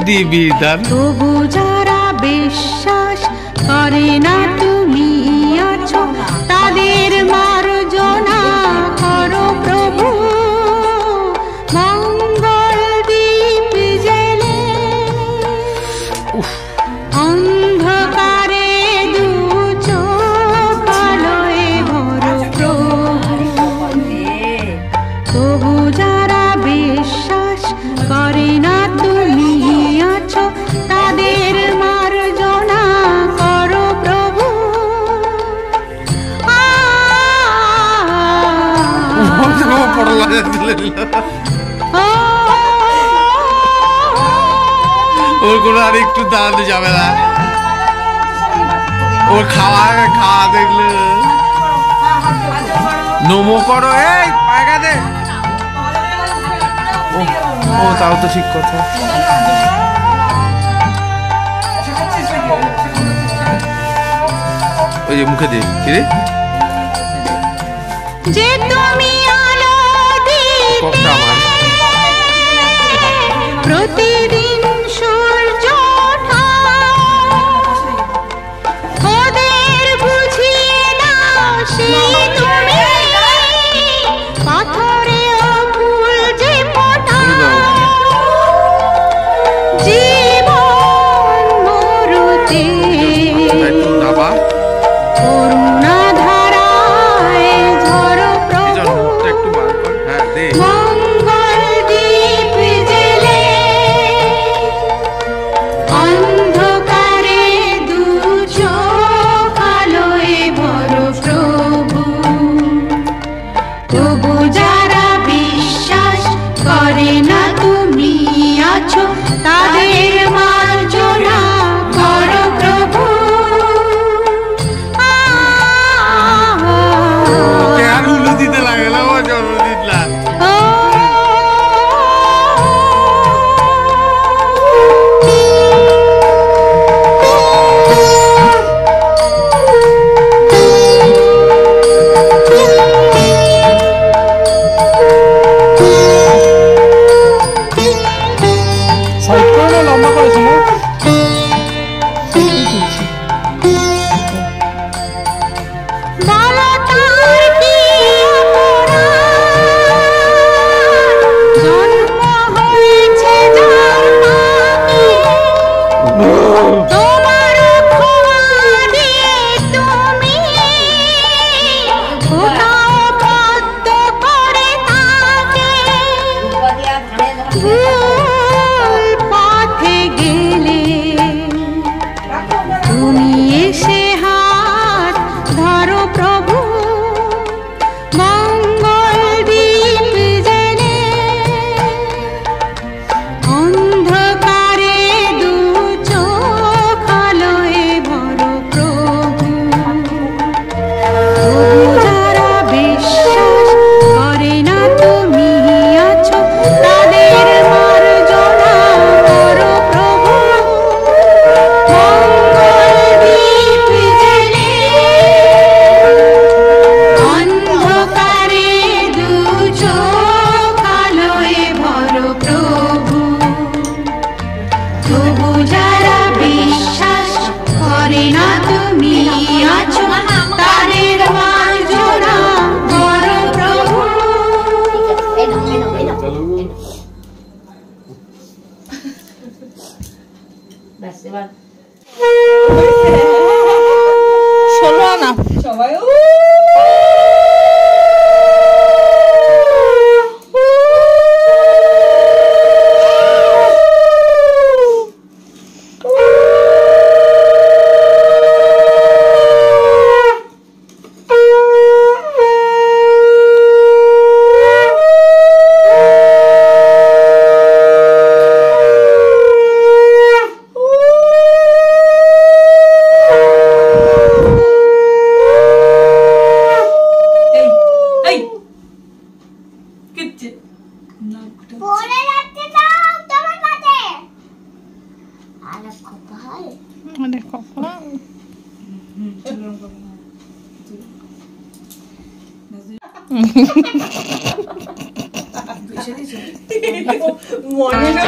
দিবি দান। তবু যারা বিশ্বাস করে না তুমি আছো, তাদের মার্জনা করো প্রভু। মঙ্গল দ্বীপ জেলে অন্ধকারে দু চোখ আলোয় ভরো প্রভু। তবু যারা বিশ্বাস করে না তুমি আছো, তাদের মার্জনা করো প্রভু। ওর কোনো আর একটু দাঁড়ানো যাবে না, ওর খাওয়া দেখলে নমো করো। এই পায়গা দে। ও তাও তো ঠিক কথা। ওই যে মুখে দিয়ে কি রে, যে তুমি আলো দিতে প্রতিদিন সূর্য ওঠা, ওদের বুঝিয়ে দাও সেই তুমি পাথরে ফুল যে ফোটা। জীবন মরুতে করুণা ধারায় ঝরো প্রভু। মঙ্গল দ্বীপ জেলে অন্ধকারে দু চোখ আলোয় ভরো প্রভু। তবু যারা বিশ্বাস করে না তুমি আছো, তাদের মার্জনা করো প্রভু। দিতে লাগলো জন্মদিন না। লম্বা করেছে না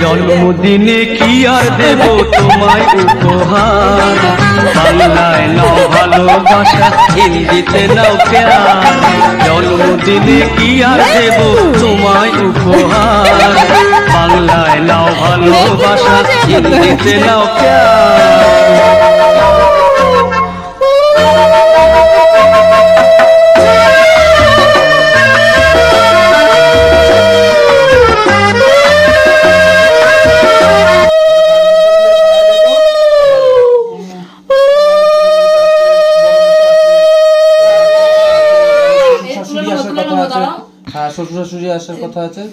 জন্মদিনে কি আর দেব তোমায় উপহার, বাংলায় নাও ভালোবাসা, হিন্দিতে নাও প্যার। জন্মদিনে কি আর দেব তোমায় উপহার, বাংলায় নাও ভালোবাসা, হিন্দিতে নাও প্যার। হ্যাঁ, শ্বশুর শাশুড়ি আসার কথা আছে।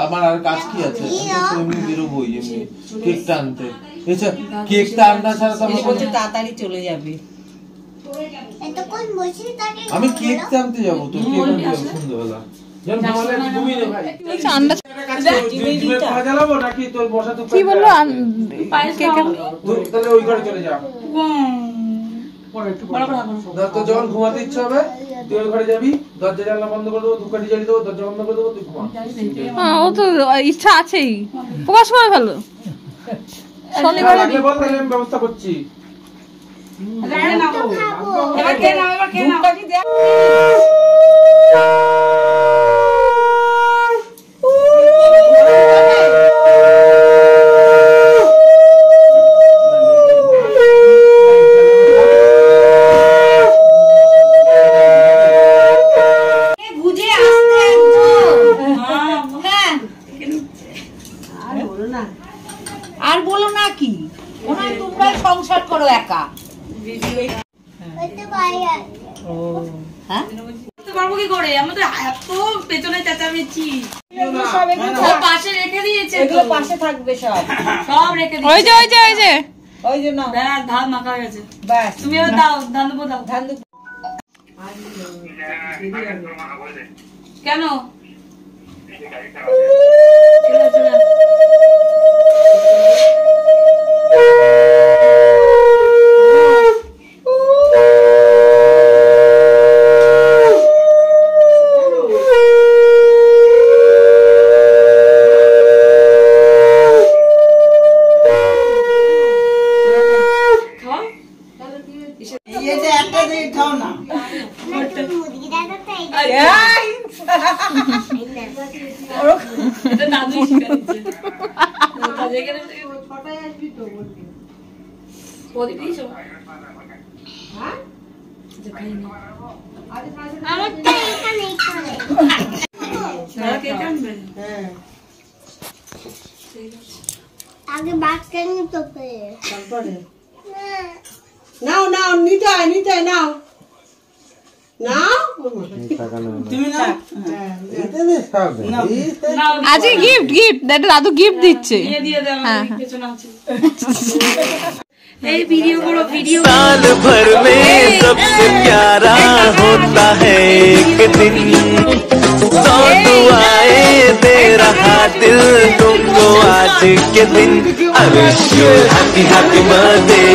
আমার আর কাজ কি আছে, এমনি বেরোবোই, এমনি কেকটা আনতে। কেকটা আনতে ছাড়া তো তাড়াতাড়ি চলে যাবে। আমি কেকটা আনতে যাবো, তো কেক আনতে যাবো সন্ধ্যাবেলা। যখন ঘুমাতে ইচ্ছা হবে তুই ওই ঘরে যাবি, দরজা জানলা বন্ধ করে দেবো, ধূপকাঠি জ্বালিয়ে দেবো, দরজা বন্ধ করে দেবো, তুই ঘুমা। ও তো ইচ্ছা আছেই, প্রকাশ করে ফেলো। শনিবারে বল, তাহলে আমি ব্যবস্থা করছি। আর বলো না কি, ওনার তোমরাই সংসার করো একা। পারবো কি করে, আমাদের এত পেছনে চেঁচামেচি, পাশে রেখে দিয়েছে, এগুলো পাশে থাকবে সব, সব রেখে দিয়েছে। ওই যে ওই যে ওই যে ওই যে না, ব্যাস ধান মাখা গেছে। ব্যাস তুমি এবার দাও, ধান দেবো, দাও ধান দেবো। কেন দাদু আগে বাচ্চা নিতে নাও নাও, নিতে হয়, নিতে হয়, নাও নাও, তুমি নাও। আজকে গিফট গিফট দাদু গিফট দিচ্ছে। দিয়ে দে, আমার পেছনে আছে। এই ভিডিও করো, ভিডিও। साल भर में सबसे प्यारा होता है एक दिन, सौ दुआएं दे रहा दिल तुमको आज के दिन। I wish you happy happy birthday,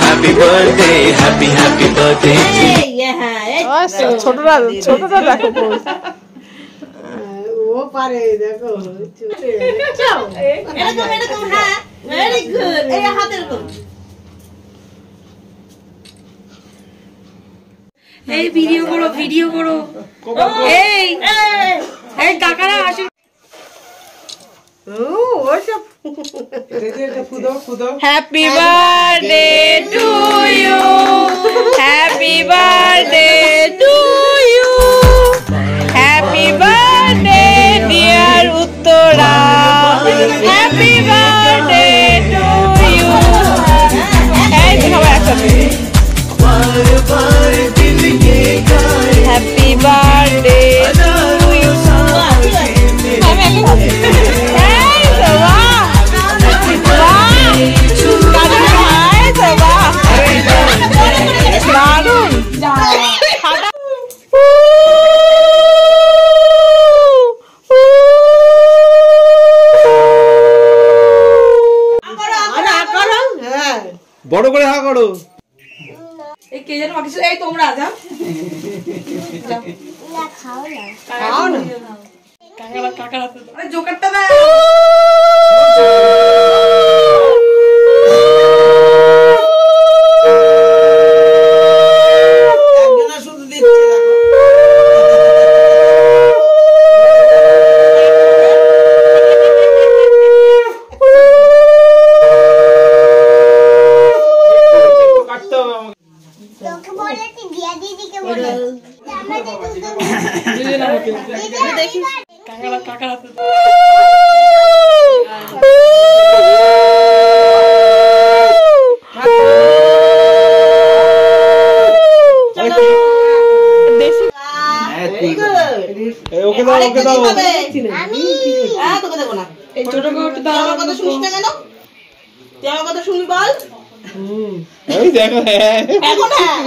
happy birthday, happy happy birthday to you. ছোটরা ছোটরা দেখো, ও পারে, দেখো এরকম এরকম, হ্যাঁ ভেরি গুড। এই হাতের কর। এই ভিডিও করো, ভিডিও করো। এই এই কাকারা আসে। Happy birthday to you, happy birthday to you, happy birthday dear Uttara, happy birthday to you. এই সবাই একসাথে হ্যাপি বার্থডে টু ইউ। বড় করে হা করো। এই কে যেন বাকি ছিল, এই তোমরা যাও না খাও না খাও না। কাকার হাতে দাও। আরে জোকারটা দাও। একজনা শুধু দিচ্ছে দেখো। তোকে বলেছি দিয়া দিদিকে বলে আমাদের কাকার হাতে দাও। Very good. ওকে দাও ওকে দাও আমি হ্যাঁ, তোকে দেবো না। এই ছোট কাকাটা তুই দাও। আমার কথা শুনিস না কেন? তুই আমার কথা শুনবি বল? এই দেখো হ্যাঁ এখন হ্যাঁ।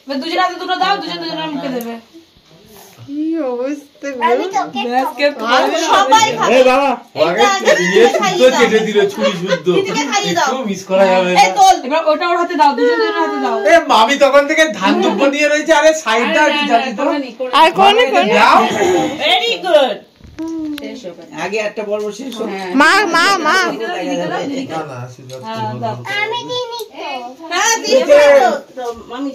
এবার দুজনের হাতে দুটো দাও, দুজনের মুখে দেবে। আমি তোকে সবাই খাবে। এই বাবা এটা আগে ইয়ে দিদিকে খাইয়ে শুদ্ধ দাও। কেটে দিল ছুরি শুদ্ধ দিদিকে খাইয়ে দাও। একটু মিস করা যাবে এই তোল। এবার ওটা ওর হাতে দাও, দুজনের হাতে দাও। এ মামি তখন থেকে ধান দুব্ব নিয়ে রয়েছে আরে সাইডটা একটু জানি তো আর কোনে কোনে দাও Very good. শেষ হবে। আগে একটা পর্ব শেষ হোক। মা মা মা দিদি দাও, দিদি দাও, দিদি দাও। না না আশীর্বাদ হ্যাঁ, দাও। আমি দিনি তো হ্যাঁ, দিয়ে দাও। তো মামি